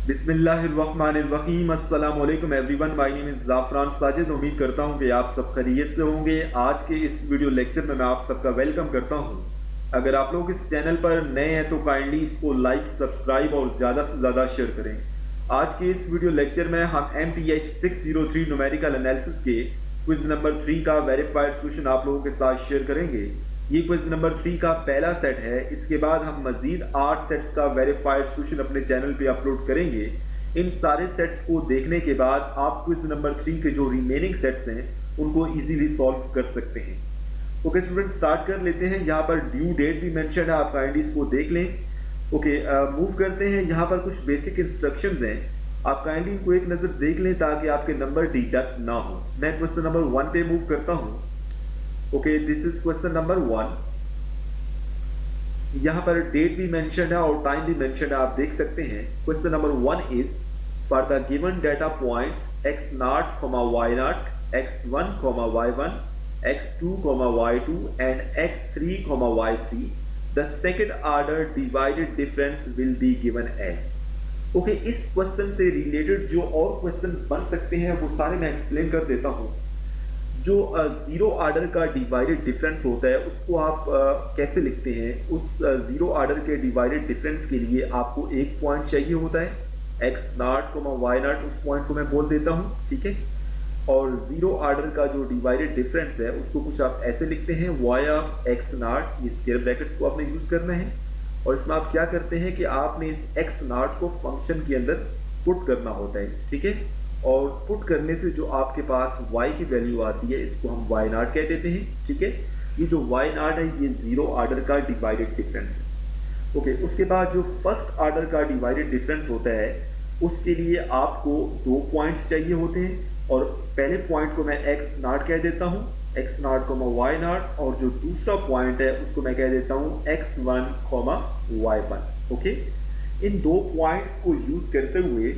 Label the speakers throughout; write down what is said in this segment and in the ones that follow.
Speaker 1: बिस्मिल्लाहिर्रहमानिर्रहीम अस्सलाम वालेकुम everyone. My name is Zafran Sajid. उम्मीद करता हूँ कि आप सब खैरियत से होंगे। आज के इस वीडियो लेक्चर में मैं आप सबका वेलकम करता हूँ। अगर आप लोग इस चैनल पर नए हैं तो काइंडली इसको लाइक, सब्सक्राइब और ज़्यादा से ज़्यादा शेयर करें। आज के इस वीडियो लेक्चर में हम MTH 603 न्यूमेरिकल एनालिसिस के क्विज नंबर 3 का वेरीफाइड सोल्यूशन आप लोगों के साथ शेयर करेंगे। ये क्विज नंबर 3 का पहला सेट है। इसके बाद हम मजीद 8 सेट्स का वेरीफाइड सोल्यूशन अपने चैनल पे अपलोड करेंगे। इन सारे सेट्स को देखने के बाद आप क्विज नंबर 3 के जो रिमेनिंग सेट्स हैं उनको इजीली सॉल्व कर सकते हैं। ओके स्टूडेंट, स्टार्ट कर लेते हैं। यहाँ पर ड्यू डेट भी मेंशन है, आप काइंडली इसको देख लें। ओके, मूव करते हैं। यहाँ पर कुछ बेसिक इंस्ट्रक्शंस हैं, आप काइंडली इनको एक नज़र देख लें ताकि आपके नंबर डिडक्ट ना हो। मैं क्वेश्चन नंबर 1 पे मूव करता हूँ। Okay, this is question number 1। यहाँ पर डेट भी मेंशन है और टाइम भी मेंशन है, आप देख सकते हैं। Question number 1 is for the given data points x0, y0, x1, y1, x2, y2 and x3, y3 the second order divided difference will be given as। Okay, इस क्वेश्चन से रिलेटेड जो और क्वेश्चन बन सकते हैं वो सारे मैं एक्सप्लेन कर देता हूँ। जो जीरो ऑर्डर का डिवाइडेड डिफरेंस होता है उसको आप कैसे लिखते हैं। उस जीरो ऑर्डर के डिवाइडेड डिफरेंस के लिए आपको एक पॉइंट चाहिए होता है, x0, y0, उस पॉइंट को मैं बोल देता हूँ, ठीक है। और जीरो ऑर्डर का जो डिवाइडेड डिफरेंस है उसको कुछ आप ऐसे लिखते हैं, y ऑफ x0, ये स्क्वायर ब्रैकेट्स को आपने यूज करना है। और इसमें आप क्या करते हैं कि आपने इस x0 को फंक्शन के अंदर पुट करना होता है, ठीक है। और पुट करने से जो आपके पास y की वैल्यू आती है इसको हम y0 कह देते हैं, ठीक है। ये जो y0 है ये जीरो ऑर्डर का डिवाइडेड डिफरेंस है। ओके, उसके बाद जो फर्स्ट ऑर्डर का डिवाइडेड डिफरेंस होता है उसके लिए आपको 2 पॉइंट्स चाहिए होते हैं। और पहले पॉइंट को मैं x0 कह देता हूँ, x0, y0, और जो दूसरा पॉइंट है उसको मैं कह देता हूँ x1, y1। ओके, इन 2 पॉइंट्स को यूज करते हुए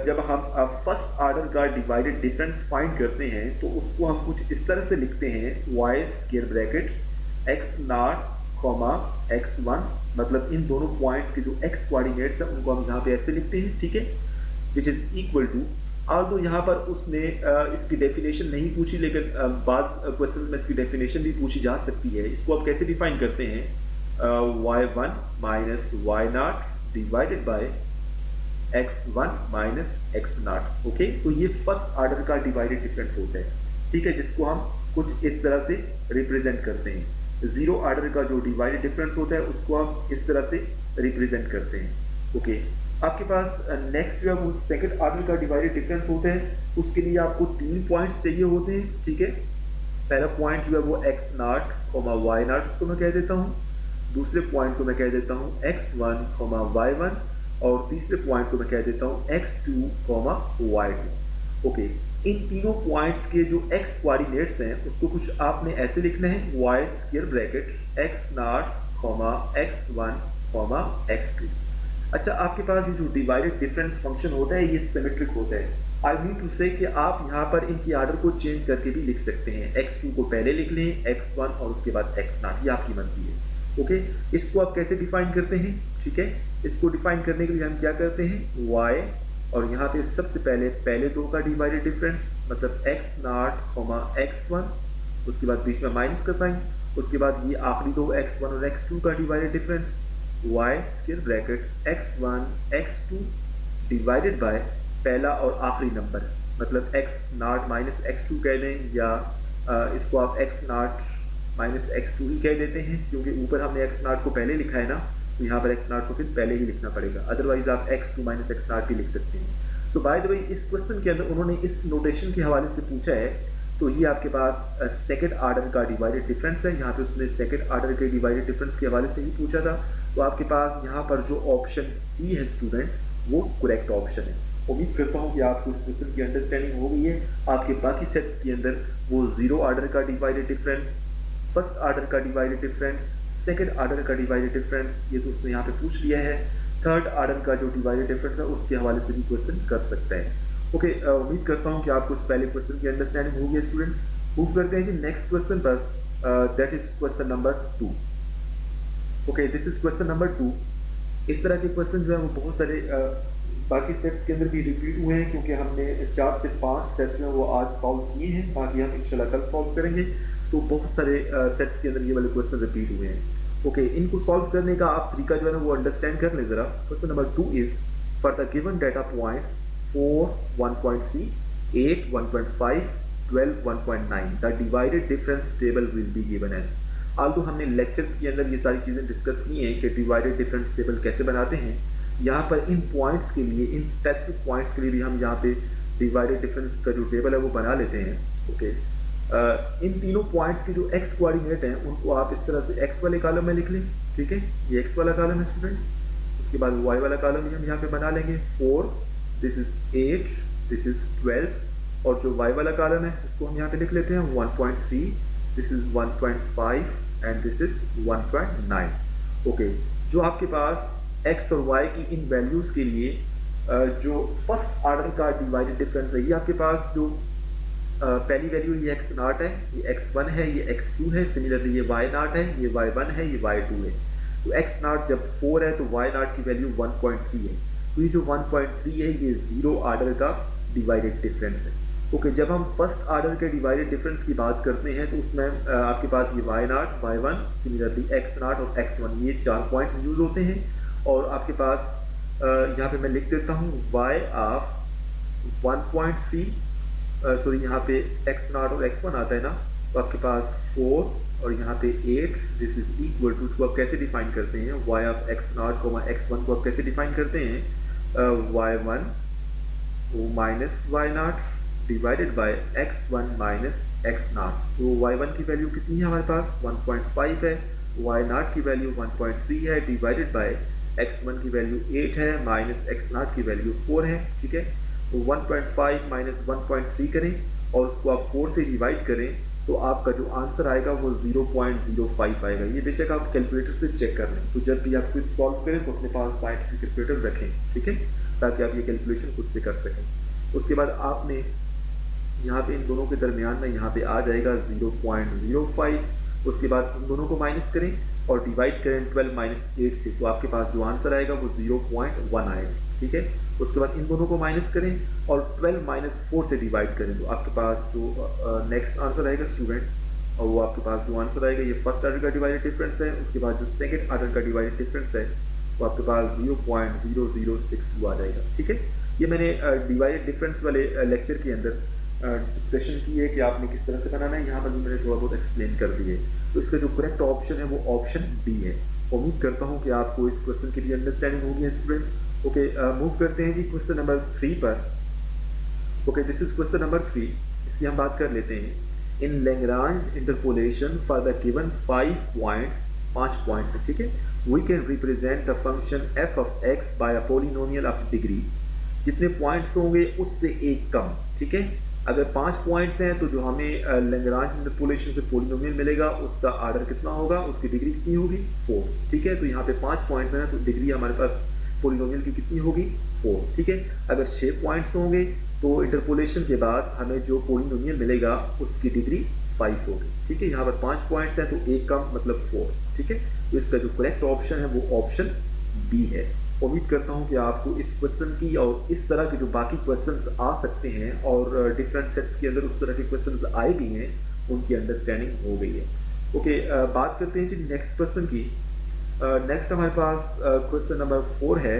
Speaker 1: जब हम फर्स्ट ऑर्डर का डिवाइडेड डिफरेंस फाइंड करते हैं तो उसको हम कुछ इस तरह से लिखते हैं, y square bracket x0, x1, मतलब इन दोनों पॉइंट्स के जो x कोऑर्डिनेट्स हैं उनको हम यहाँ पे ऐसे लिखते हैं, ठीक है, which is equal to. Although यहाँ पर उसने इसकी डेफिनेशन नहीं पूछी, लेकिन बाद क्वेश्चन में इसकी डेफिनेशन भी पूछी जा सकती है। इसको आप कैसे डिफाइन करते हैं, y1 minus y0 divided by x1 minus x0। Okay, तो ये फर्स्ट ऑर्डर का डिवाइडेड डिफरेंस होता है, ठीक है, जिसको हम कुछ इस तरह से रिप्रेजेंट करते हैं। जीरो ऑर्डर का जो डिवाइडेड डिफरेंस होता है उसको हम इस तरह से रिप्रेजेंट करते हैं। ओके, आपके पास नेक्स्ट जो है वो सेकंड ऑर्डर का डिवाइडेड डिफरेंस होता है। उसके लिए आपको 3 पॉइंट्स चाहिए होते हैं, ठीक है। पहला पॉइंट जो है वो x0, y0 उसको मैं कह देता हूँ, दूसरे पॉइंट को मैं कह देता हूँ x1, y1, और तीसरे पॉइंट को मैं कह देता हूँ x2, y2। ओके, इन तीनों पॉइंट्स के जो x कोऑर्डिनेट्स हैं उसको कुछ आपने ऐसे लिखना है, y square bracket x0, x1, x2। अच्छा, आपके पास ये जो डिवाइडेड डिफरेंस फंक्शन होता है ये सिमेट्रिक होता है। आई मीन टू से कि आप यहाँ पर इनकी ऑर्डर को चेंज करके भी लिख सकते हैं। x2 को पहले लिख लें, x1 और उसके बाद x0, ये आपकी मर्जी है। ओके, इसको आप कैसे डिफाइन करते हैं, ठीक है। इसको डिफाइन करने के लिए हम क्या करते हैं, y और यहाँ पे सबसे पहले 2 का डिवाइडेड डिफरेंस मतलब x0, x1, उसके बाद बीच में माइनस का साइन, उसके बाद ये आखिरी 2 x1 और x2 का divided difference, y square bracket x1, x2 divided by पहला और आखिरी नंबर मतलब x0 माइनस x2 कह दें, या इसको आप x0 माइनस x2 ही कह देते हैं, क्योंकि ऊपर हमने x0 को पहले लिखा है ना, तो यहाँ पर x0 को फिर पहले ही लिखना पड़ेगा। अदरवाइज आप x2 माइनस x0 भी लिख सकते हैं। सो बाय द वे इस क्वेश्चन के अंदर उन्होंने इस नोटेशन के हवाले से पूछा है, तो ये आपके पास सेकंड ऑर्डर का डिवाइडेड डिफरेंस है। यहाँ पे उसने सेकंड ऑर्डर के डिवाइडेड डिफरेंस के हवाले से ही पूछा था। तो आपके पास यहाँ पर जो ऑप्शन सी है स्टूडेंट, वो करेक्ट ऑप्शन है। उम्मीद करता हूँ कि आपको इस क्वेश्चन की अंडरस्टैंडिंग हो गई है। आपके बाकी सेट्स के अंदर वो जीरो ऑर्डर का डिवाइडेड डिफरेंस, फर्स्ट ऑर्डर का डिवाइडेड डिफरेंस, सेकंड ऑर्डर का डिवाइडेड डिफरेंस, ये तो उसने यहाँ पे पूछ लिया है। थर्ड ऑर्डर का जो डिवाइडेड डिफरेंस है उसके हवाले से भी क्वेश्चन कर सकता है। ओके, उम्मीद करता हूँ कि आपको इस पहले क्वेश्चन की अंडरस्टैंडिंग होगी स्टूडेंट। मूव करते हैं जी नेक्स्ट क्वेश्चन पर, that is question number 2। Okay, this is question number 2। इस तरह के क्वेश्चन जो है वो बहुत सारे बाकी सेट्स के अंदर भी रिपीट हुए हैं क्योंकि हमने 4 से 5 सेट्स में वो आज सॉल्व किए हैं, बाकी हम इंशाल्लाह कल सॉल्व करेंगे। तो बहुत सारे सेट्स के अंदर ये वाले क्वेश्चन रिपीट हुए हैं। ओके, इनको सॉल्व करने का आप तरीका जो है ना वो अंडरस्टैंड कर लें ज़रा। Question number 2 is for the given data points 4, 1.3, 8, 1.5, 12, 1.9 the divided difference table will be given as. Although हमने लेक्चर्स के अंदर ये सारी चीज़ें डिस्कस की हैं कि डिवाइडेड डिफरेंस टेबल कैसे बनाते हैं। यहाँ पर इन पॉइंट्स के लिए, इन स्पेसिफिक पॉइंट्स के लिए भी हम यहाँ पे डिवाइडेड डिफरेंस का जो टेबल है वो बना लेते हैं। ओके, इन तीनों पॉइंट्स के जो एक्स कोऑर्डिनेट हैं उनको आप इस तरह से एक्स वाले कॉलम में लिख लें। ठीक है, ये एक्स वाला कॉलम है स्टूडेंट। उसके बाद वाई वाला कॉलम भी हम यहाँ पे बना लेंगे। 4, दिस इज 8, दिस इज 12, और जो वाई वाला कॉलम है उसको हम यहाँ पे लिख लेते हैं 1.3, this is 1.5 and this is 1.9। Okay, जो आपके पास x और y की इन वैल्यूज़ के लिए जो फर्स्ट ऑर्डर का डिवाइडेड डिफरेंस है, ये आपके पास जो पहली वैल्यू ये x0 है, ये x1 है, ये x2 है, सिमिलरली ये y0 है, ये y1 है, ये y2 है। तो x0 जब 4 है तो y0 की वैल्यू 1.3 है। तो ये जो 1.3 है ये जीरो ऑर्डर का डिवाइडेड डिफरेंस है। ओके, जब हम फर्स्ट ऑर्डर के डिवाइडेड डिफरेंस की बात करते हैं तो उसमें आपके पास ये y0, y1, सिमिलरली x0 और x1 ये 4 पॉइंट्स यूज होते हैं। और आपके पास यहाँ पे मैं लिख देता हूँ y ऑफ 1.3, सॉरी यहाँ पे x0 और x1 आता है ना, तो आपके पास 4 और यहाँ पे 8, दिस इज इक्वल टू, उसको आप कैसे डिफाइन करते हैं, y ऑफ x0, x1 को आप कैसे डिफाइन करते हैं, y1 minus y0 divided by x1 minus x0। तो y1 की वैल्यू कितनी है हमारे पास 1.5 है, y0 की वैल्यू 1.3 है, डिवाइडेड बाय x1 की वैल्यू 8 है, माइनस x0 की वैल्यू 4 है। ठीक है, तो 1.5 माइनस 1.3 करें और उसको आप 4 से डिवाइड करें तो आपका जो आंसर आएगा वो 0.05 आएगा। ये बेशक आप कैलकुलेटर से चेक कर लें। तो जब भी आप कुछ सॉल्व करें तो अपने पास साइंटिफिक कैलकुलेटर रखें, ठीक है, ताकि आप ये कैलकुलेशन खुद से कर सकें। उसके बाद आपने यहाँ पे इन दोनों के दरमियान में यहाँ पे आ जाएगा 0.05। उसके बाद उन दोनों को माइनस करें और डिवाइड करें 12 माइनस 8 से, तो आपके पास जो आंसर आएगा वो 0.1 आएगा। ठीक है, उसके बाद इन दोनों को माइनस करें और 12 माइनस 4 से डिवाइड करें, तो आपके पास जो नेक्स्ट आंसर आएगा स्टूडेंट, और वो आपके पास जो आंसर आएगा ये फर्स्ट ऑर्डर का डिवाइडेड डिफरेंस है। उसके बाद जो सेकंड ऑर्डर का डिवाइडेड डिफरेंस है वो आपके पास 0.0062 आ जाएगा। ठीक है, ये मैंने डिवाइडेड डिफरेंस वाले लेक्चर के अंदर डिस्कशन की है कि आपने किस तरह से बनाना है, यहाँ पर भी मैंने थोड़ा बहुत एक्सप्लेन कर दिए। तो इसका जो करेक्ट ऑप्शन है वो ऑप्शन डी है। उम्मीद करता हूँ कि आपको इस क्वेश्चन की भी अंडरस्टैंडिंग होगी स्टूडेंट। ओके, मूव करते हैं जी क्वेश्चन नंबर 3 पर। Okay, this is question number 3, इसकी हम बात कर लेते हैं। In Lagrange interpolation for the given 5 points है। ठीक है, we can represent the function f of x by a polynomial of degree. जितने पॉइंट्स होंगे उससे एक कम। ठीक है, अगर 5 पॉइंट्स हैं तो जो हमें लैग्रांज इंटरपोलेशन से पॉलिनोमियल मिलेगा उसका ऑर्डर कितना होगा, उसकी डिग्री कितनी होगी 4। ठीक है, तो यहाँ पे 5 पॉइंट्स हैं तो डिग्री हमारे पास पॉलिनोमियल की कितनी होगी 4। ठीक है, अगर 6 पॉइंट्स होंगे तो इंटरपोलेशन के बाद हमें जो पॉलिनोमियल मिलेगा उसकी डिग्री 5 होगी। ठीक है, यहाँ पर 5 पॉइंट्स हैं तो एक कम मतलब 4। ठीक है, तो इसका जो करेक्ट ऑप्शन है वो ऑप्शन बी है। उम्मीद करता हूं कि आपको इस क्वेश्चन की और इस तरह के जो बाकी क्वेश्चंस आ सकते हैं और डिफरेंट सेट्स के अंदर उस तरह के क्वेश्चंस आए भी हैं उनकी अंडरस्टैंडिंग हो गई है। ओके, बात करते हैं जी नेक्स्ट क्वेश्चन की। नेक्स्ट हमारे पास क्वेश्चन नंबर 4 है।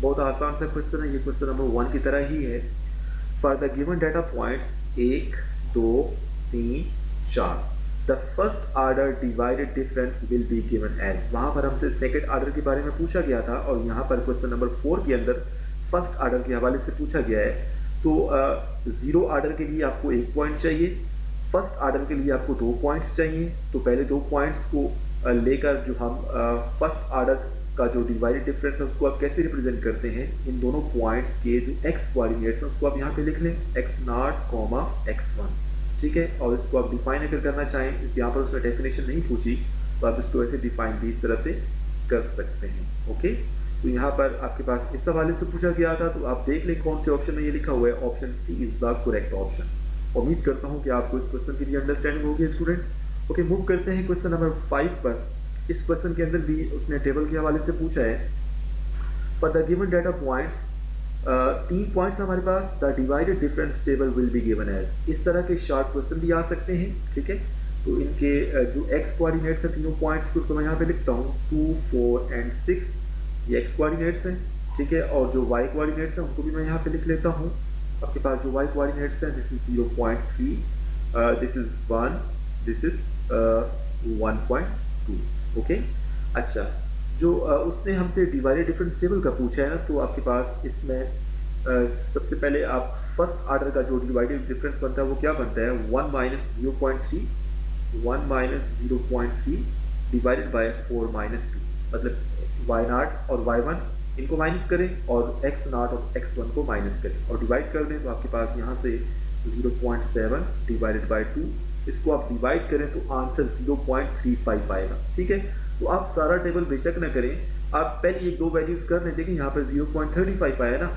Speaker 1: बहुत आसान सा क्वेश्चन है, ये क्वेश्चन नंबर 1 की तरह ही है। For the given data points 1, 2, 3, 4 the first order divided difference will be given as. वहाँ पर हमसे सेकंड ऑर्डर के बारे में पूछा गया था और यहाँ पर क्वेश्चन नंबर 4 के अंदर फर्स्ट ऑर्डर के हवाले से पूछा गया है। तो जीरो ऑर्डर के लिए आपको 1 पॉइंट चाहिए, फर्स्ट ऑर्डर के लिए आपको 2 पॉइंट्स चाहिए। तो पहले 2 पॉइंट्स को लेकर जो हम फर्स्ट ऑर्डर का जो डिवाइडेड डिफरेंस है उसको आप कैसे रिप्रेजेंट करते हैं, इन दोनों पॉइंट्स के जो एक्स कोऑर्डिनेट्स हैं उसको आप यहाँ पे लिख लें x0, x1। ठीक है, और इसको आप डिफाइन अगर करना चाहें, यहाँ पर उसने डेफिनेशन नहीं पूछी तो आप इसको ऐसे डिफाइन भी इस तरह से कर सकते हैं। ओके, तो यहाँ पर आपके पास इस हवाले से पूछा गया था, तो आप देख लें कौन से ऑप्शन में ये लिखा हुआ है। Option C is the correct option. उम्मीद करता हूँ कि आपको इस क्वेश्चन की भी अंडरस्टैंडिंग होगी स्टूडेंट। ओके, मूव करते हैं क्वेश्चन नंबर 5 पर। इस क्वेश्चन के अंदर भी उसने टेबल के हवाले से पूछा है। For the given data points 3 points हमारे पास, the divided difference table will be given as, इस तरह के शॉर्ट क्वेश्चन भी आ सकते हैं, ठीक है। तो इनके जो एक्स कोऑर्डिनेट्स हैं तीनों पॉइंट्स को तो मैं यहाँ पे लिखता हूँ 2, 4 एंड 6, ये एक्स कोऑर्डिनेट्स हैं, ठीक है। और जो वाई कोऑर्डिनेट्स हैं उनको भी मैं यहाँ पे लिख लेता हूँ। आपके पास जो वाई कोऑर्डिनेट्स हैं, this is 0.3, this is 1, this is 1.2, okay. अच्छा, जो उसने हमसे डिवाइडेड डिफरेंस टेबल का पूछा है ना, तो आपके पास इसमें सबसे पहले आप फर्स्ट आर्डर का जो डिवाइडेड डिफरेंस बनता है वो क्या बनता है, 1 minus 0.3, 1 minus 0.3 divided by 4 minus 2, मतलब वाई नॉट और वाई वन इनको माइनस करें और एक्स नॉट और एक्स वन को माइनस करें और डिवाइड कर दें, तो आपके पास यहाँ से 0.7 डिवाइडेड बाय 2, इसको आप डिवाइड करें तो आंसर 0.35 आएगा, ठीक है। तो आप सारा टेबल बेशक ना करें, आप पहले एक दो वैल्यूज कर लें, देखिए यहाँ पर 0.35 आया ना,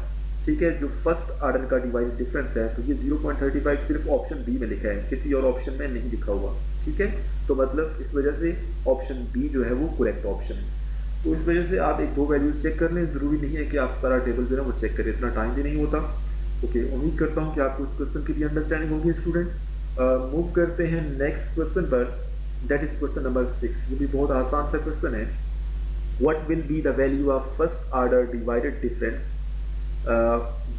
Speaker 1: ठीक है। जो फर्स्ट आर्डर का डिवाइडेड डिफरेंस है तो ये 0.35 सिर्फ ऑप्शन बी में लिखा है, किसी और ऑप्शन में नहीं लिखा हुआ, ठीक है। तो मतलब इस वजह से ऑप्शन बी जो है वो करेक्ट ऑप्शन है। तो इस वजह से आप एक दो वैल्यूज चेक कर लें, ज़रूरी नहीं है कि आप सारा टेबल जो है वो चेक करें, इतना टाइम भी नहीं होता। ओके, उम्मीद करता हूँ कि आपको इस क्वेश्चन की भी अंडरस्टैंडिंग होगी स्टूडेंट। मूव करते हैं नेक्स्ट क्वेश्चन पर, दैट इज क्वेश्चन नंबर 6। ये भी बहुत आसान सा क्वेश्चन है। What will be the value of first order divided difference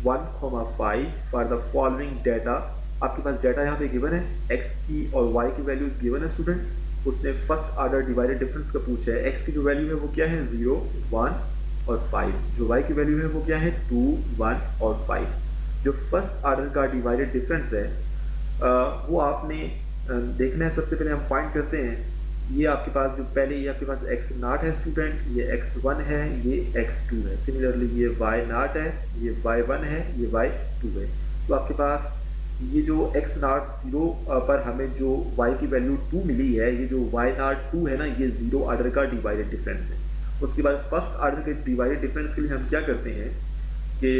Speaker 1: 1,5 for the following data. आपके पास डाटा यहाँ पे गिवन है, x की और y की वैल्यूज गिवन है स्टूडेंट। उसने फर्स्ट ऑर्डर डिवाइडेड डिफरेंस का पूछा है, x की जो वैल्यू है वो क्या है 0, 1 और 5, जो y की वैल्यू है वो क्या है 2, 1 और 5। जो फर्स्ट ऑर्डर का डिवाइडेड डिफरेंस है वो आपने देखना है। सबसे पहले हम फाइंड करते हैं, ये आपके पास जो पहले ये आपके पास x नॉट है स्टूडेंट, ये x1 है, ये x2 है। सिमिलरली ये y नॉट है, ये y1 है, ये y2 है। तो आपके पास ये जो x नॉट 0 पर हमें जो y की वैल्यू 2 मिली है, ये जो y नॉट 2 है ना, ये 0 ऑर्डर का डिवाइडेड डिफरेंस है। उसके बाद फर्स्ट ऑर्डर के डिवाइडेड डिफरेंस के लिए हम क्या करते हैं कि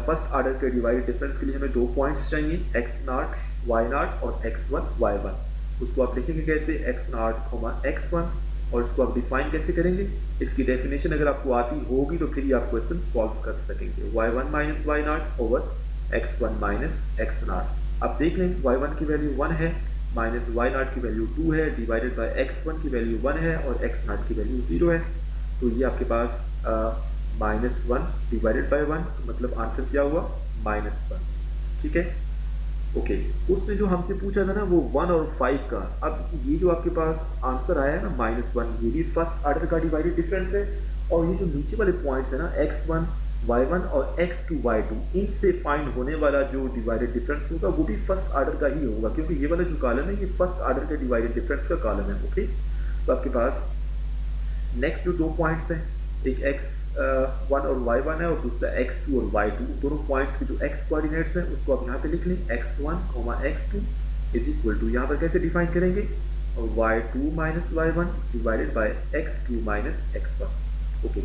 Speaker 1: फर्स्ट ऑर्डर के डिवाइडेड डिफरेंस के लिए हमें 2 पॉइंट्स चाहिए, x नॉट, y नॉट और x1, y1। उसको आप लिखेंगे कैसे, x नॉट, x1, और इसको आप डिफाइन कैसे करेंगे। इसकी डेफिनेशन अगर आपको आती होगी तो फिर ही आप क्वेश्चन सॉल्व कर सकेंगे। y1 minus y not over x1 minus x not. आप देख लें y1 की वैल्यू 1 है, माइनस y नॉट की वैल्यू 2 है, डिवाइडेड बाय x1 की वैल्यू 1 है और x नॉट की वैल्यू 0 है। तो ये आपके पास -1 डिवाइडेड बाय 1, मतलब आंसर क्या हुआ -1, ठीक है। ओके, उसने जो हमसे पूछा था ना वो 1 और 5 का। अब ये जो आपके पास आंसर आया है ना -1, ये भी फर्स्ट ऑर्डर का डिवाइडेड डिफरेंस है। और ये जो नीचे वाले पॉइंट्स है ना x1, y1 और x2, y2, इनसे फाइंड होने वाला जो डिवाइडेड डिफरेंस होगा वो भी फर्स्ट ऑर्डर का ही होगा, क्योंकि ये वाला जो कॉलम है ये फर्स्ट ऑर्डर के डिवाइडेड डिफरेंस का कॉलम है। ओके, तो आपके पास नेक्स्ट जो 2 पॉइंट्स हैं, एक x1 और y1 है और दूसरा x2 और y2। दोनों पॉइंट्स के जो x कोऑर्डिनेट्स हैं उसको आप यहाँ पे लिख लें, x1, x2 is equal to, यहाँ पर कैसे डिफाइन करेंगे, y2 minus y1 divided by x2 minus x1। Okay,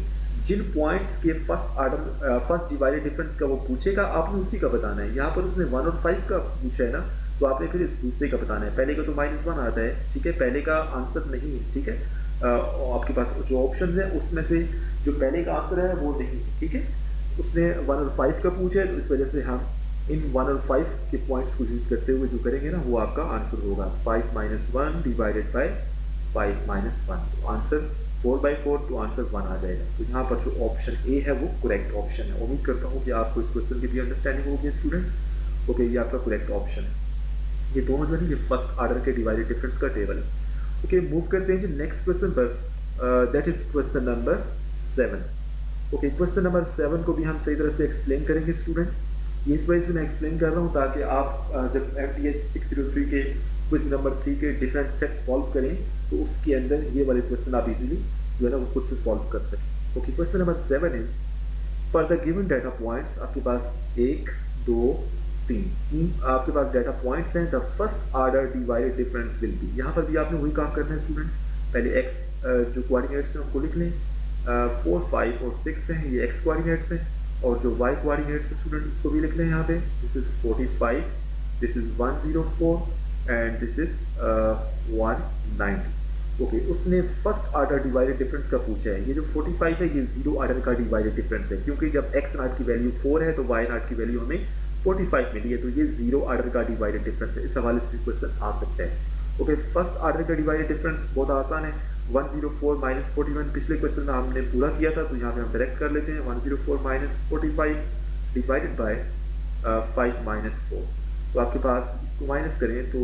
Speaker 1: जिन पॉइंट्स के फर्स्ट डिवाइडेड डिफरेंस का वो पूछेगा आपने उसी का बताना है। यहाँ पर उसने 1 और 5 का पूछा है ना, तो आपने फिर दूसरे का बताना है। पहले का तो -1 आता है, ठीक है, पहले का आंसर नहीं है, ठीक है। आपके पास जो ऑप्शन है उसमें से जो पहले का आंसर है वो नहीं है, ठीक है। उसने 1 और 5 का पूछा है, तो इस वजह से हम इन 1 और 5 के पॉइंट्स को यूज करते हुए जो करेंगे ना वो आपका आंसर होगा 5 - 1 डिवाइडेड बाय 5 - 1। तो आंसर 4/4, तो आंसर 1 आ जाएगा। तो यहाँ पर जो ऑप्शन ए है वो करेक्ट ऑप्शन है। उम्मीद करता हूँ कि आपको इस क्वेश्चन की भी अंडरस्टैंडिंग होगी स्टूडेंट। ओके, ये आपका करेक्ट ऑप्शन है। ये दोनों जो है ये फर्स्ट ऑर्डर के डिवाइडेड डिफरेंस का टेबल है। ओके, मूव करते हैं जी नेक्स्ट क्वेश्चन पर, that is question number 7। Okay, question number 7 को भी हम सही तरह से एक्सप्लेन करेंगे स्टूडेंट। ये इस वजह से मैं एक्सप्लेन कर रहा हूँ ताकि आप जब MTH 603 के क्वेश्चन नंबर 3 के डिफरेंट सेट सॉल्व करें तो उसके अंदर ये वाले क्वेश्चन आप इजीली जो है ना वो खुद से सॉल्व कर सकें। Okay, question number 7 is for the given data points. आपके पास 1, 2, 3 आपके पास डाटा पॉइंट्स हैं। The first order divided difference will B, यहाँ पर भी आपने वही काम करना है स्टूडेंट। पहले x जो कोऑर्डिनेट्स हैं उनको लिख लें, 4, 5 और 6 हैं, ये x कोऑर्डिनेट्स हैं। और जो y कोऑर्डिनेट्स है स्टूडेंट उसको भी लिख लें यहाँ पे, this is 45, this is 104 and this is 190। Okay उसने फर्स्ट ऑर्डर डिवाइडेड डिफरेंस का पूछा है। ये जो 45 है ये जीरो ऑर्डर का डिवाइडेड डिफरेंस है, क्योंकि जब एक्स नॉट की वैल्यू 4 है तो वाई नॉट की वैल्यू हमें 45 मिली है, तो ये जीरो ऑर्डर का डिवाइडेड डिफरेंस है। इस हवाले से क्वेश्चन आ सकता है। ओके फर्स्ट ऑर्डर का डिवाइडेड डिफरेंस बहुत आसान है, 104 माइनस 41 पिछले क्वेश्चन में हमने पूरा किया था, तो यहाँ पे हम डायरेक्ट कर लेते हैं 104 माइनस 45 डिवाइडेड बाय 5 माइनस 4। तो आपके पास इसको माइनस करें तो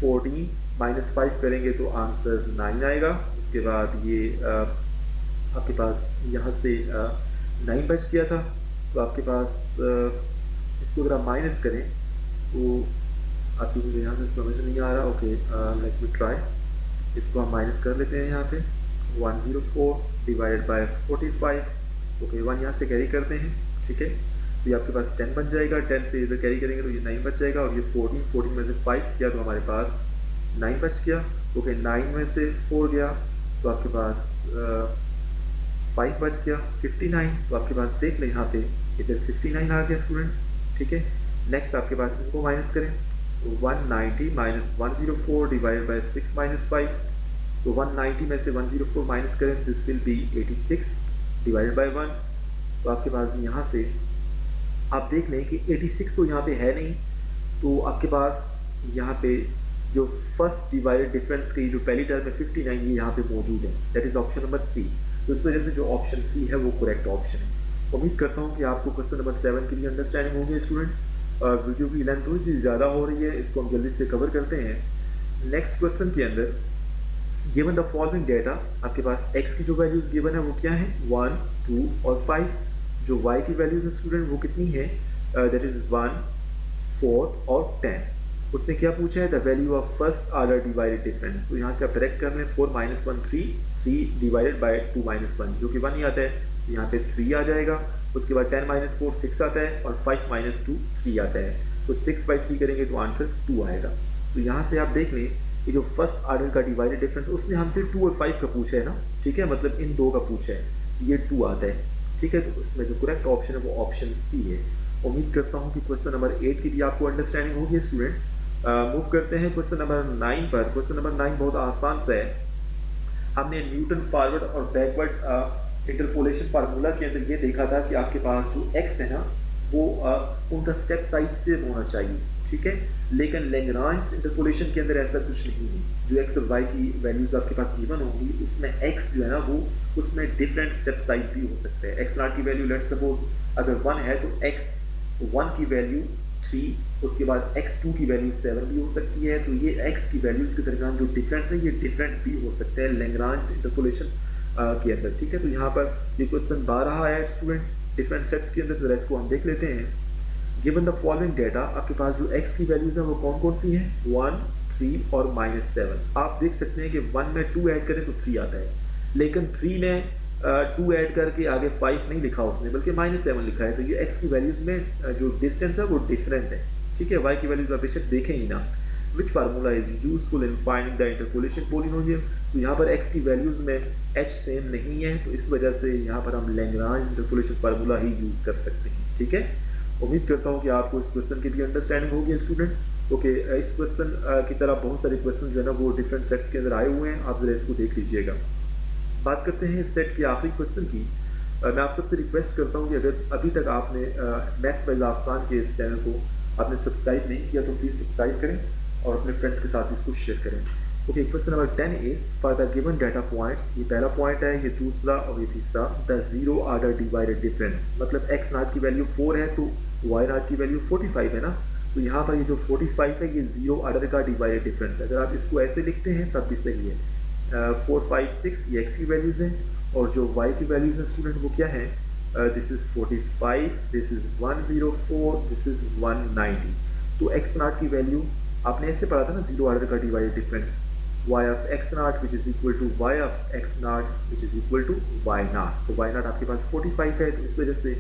Speaker 1: 14 माइनस 5 करेंगे तो आंसर 9 आएगा। उसके बाद ये आपके पास यहाँ से 9 बच गया था, तो आपके पास इसको अगर आप माइनस करें तो आपकी मुझे यहाँ से समझ नहीं आ रहा। ओके लेट मी ट्राई, इसको हम माइनस कर लेते हैं यहाँ पे 104 डिवाइडेड बाय 45। ओके 1 यहाँ से कैरी करते हैं, ठीक है, तो ये आपके पास 10 बन जाएगा, 10 से इधर कैरी करेंगे तो ये 9 बच जाएगा, और ये 14 में से 5 किया तो हमारे पास 9 बच गया। ओके 9 में से 4 गया तो आपके पास 5 बच गया 59, तो आपके पास देख लें यहाँ पे इधर 59 आ गया स्टूडेंट, ठीक है। नेक्स्ट आपके पास इसको माइनस करें तो 190 माइनस 104 डिवाइड बाय 6 माइनस 5, तो 190 में से 104 माइनस करें this will be 86 divided by 1। तो आपके पास यहाँ से आप देख लें कि 86 तो यहाँ पे है नहीं, तो आपके पास यहाँ पे जो फर्स्ट डिवाइडेड डिफरेंस की जो पहली टर्म है 59 ये यहाँ पे मौजूद है, that is option number C. तो इस वजह से जो ऑप्शन सी है वो करेक्ट ऑप्शन है। उम्मीद करता हूँ कि आपको क्वेश्चन नंबर 7 की भी अंडरस्टैंडिंग होगी स्टूडेंट। वीडियो की लेंथ थोड़ी सी ज़्यादा हो रही है, इसको हम जल्दी से कवर करते हैं। नेक्स्ट क्वेश्चन के अंदर गिवन द फॉलोइंग डेटा, आपके पास x की जो वैल्यूज गिवन है वो क्या है 1, 2 और 5। जो y की वैल्यूज है स्टूडेंट वो कितनी है, दैट इज 1, 4 और 10। उसने क्या पूछा है the value of first order divided difference. तो यहाँ से आप डायरेक्ट कर लें 4 माइनस 1 3 डिवाइडेड बाय 2 माइनस 1 जो कि 1 ही आता है, यहाँ पे 3 आ जाएगा। उसके बाद 10 माइनस 4 6 आता है, और 5 माइनस 2 3 आता है, तो 6 बाई 3 करेंगे तो आंसर 2 आएगा। तो यहाँ से आप देख लें कि जो फर्स्ट ऑर्डर का डिवाइडेड डिफरेंस उसने हमसे 2 और 5 का पूछा है ना, ठीक है, मतलब इन दो का पूछा है, ये 2 आता है, ठीक है। तो उसमें जो करेक्ट ऑप्शन है वो ऑप्शन सी है। उम्मीद करता हूँ कि क्वेश्चन नंबर 8 की भी आपको अंडरस्टैंडिंग होगी स्टूडेंट। मूव करते हैं क्वेश्चन नंबर 9 पर। क्वेश्चन नंबर 9 बहुत आसान सा है। हमने न्यूटन फॉरवर्ड और बैकवर्ड इंटरपोलेशन फार्मूला के अंदर ये देखा था कि आपके पास जो x है ना वो उनका स्टेप साइज सेम होना चाहिए, ठीक है, लेकिन लैग्रांज इंटरपोलेशन के अंदर ऐसा कुछ नहीं है। जो x और y की वैल्यूज आपके पास गिवन होंगी उसमें x जो है ना वो उसमें डिफरेंट स्टेप साइज भी हो सकते हैं। x नॉट की वैल्यू लेट्स सपोज अगर 1 है तो x1 की वैल्यू 3, उसके बाद x2 की वैल्यू 7 भी हो सकती है। तो ये x की वैल्यूज के दरमियान जो डिफरेंस है ये डिफरेंट भी हो सकते हैं लैग्रांज इंटरपोलेशन के अंदर, ठीक है। तो यहाँ पर ये क्वेश्चन 12 है स्टूडेंट डिफरेंट सेट्स के अंदर, तो रेस्ट को हम देख लेते हैं। गिवन द फॉलोइंग डेटा, आपके पास जो x की वैल्यूज हैं वो कौन कौन सी हैं 1, 3 और -7। आप देख सकते हैं कि 1 में 2 ऐड करें तो 3 आता है, लेकिन 3 में 2 ऐड करके आगे 5 नहीं लिखा उसने बल्कि -7 लिखा है। तो ये x की वैल्यूज में जो डिस्टेंस है वो डिफरेंट है, ठीक है। y की वैल्यूज आप बेशक देखें ही ना। Which formula is useful in finding the interpolation polynomial. तो यहाँ पर x की वैल्यूज में h सेम नहीं है, तो इस वजह से यहाँ पर हम लैग्रांज इंटरपोलेशन फार्मूला ही यूज कर सकते हैं, ठीक है। उम्मीद करता हूँ कि आपको इस क्वेश्चन की भी अंडरस्टैंडिंग होगी स्टूडेंट। ओके इस क्वेश्चन की तरह बहुत सारे क्वेश्चन जो है ना वो डिफरेंट सेट्स के अंदर आए हुए हैं, आप जरा इसको देख लीजिएगा। बात करते हैं इस सेट के आखिरी क्वेश्चन की। मैं आप सबसे रिक्वेस्ट करता हूँ कि अगर अभी तक आपने मैथ्स बाय आफतान के इस चैनल को आपने सब्सक्राइब नहीं किया तो प्लीज़ सब्सक्राइब करें और अपने फ्रेंड्स के साथ इसको शेयर करें। Okay question number 10 is for the given data points. ये पहला पॉइंट है, ये दूसरा और ये तीसरा। The zero order divided difference, मतलब x नॉट की वैल्यू 4 है तो y नॉट की वैल्यू 45 है ना। तो यहाँ पर ये जो 45 है ये जीरो ऑर्डर का डिवाइडेड डिफरेंस है। अगर आप इसको ऐसे लिखते हैं तब भी सही है। 4, 5, 6 ये x की वैल्यूज हैं, और जो y की वैल्यूज हैं स्टूडेंट वो क्या है, this is 45, this is 104, this is 190। तो x नॉट की वैल्यू आपने ऐसे पढ़ा था ना, जीरो ऑर्डर का divided difference y of x naught which is equal to y of x naught which is equal to y naught। तो y naught आपके पास 45 है, तो इस वजह से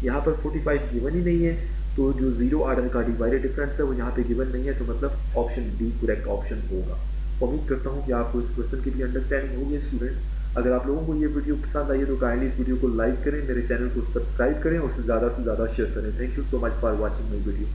Speaker 1: यहाँ पर 45 गिवन ही नहीं है, तो जो जीरो ऑर्डर का डिवाइडेड डिफरेंस है वो यहाँ पे गिवन नहीं है, तो मतलब ऑप्शन डी करेक्ट ऑप्शन होगा। उम्मीद करता हूँ कि आपको इस क्वेश्चन की भी अंडरस्टैंडिंग होगी स्टूडेंट। अगर आप लोगों को ये वीडियो पसंद आई है तो काइंडली इस वीडियो को लाइक करें, मेरे चैनल को सब्सक्राइब करें और ज़्यादा से ज़्यादा शेयर करें। Thank you so much for watching my video.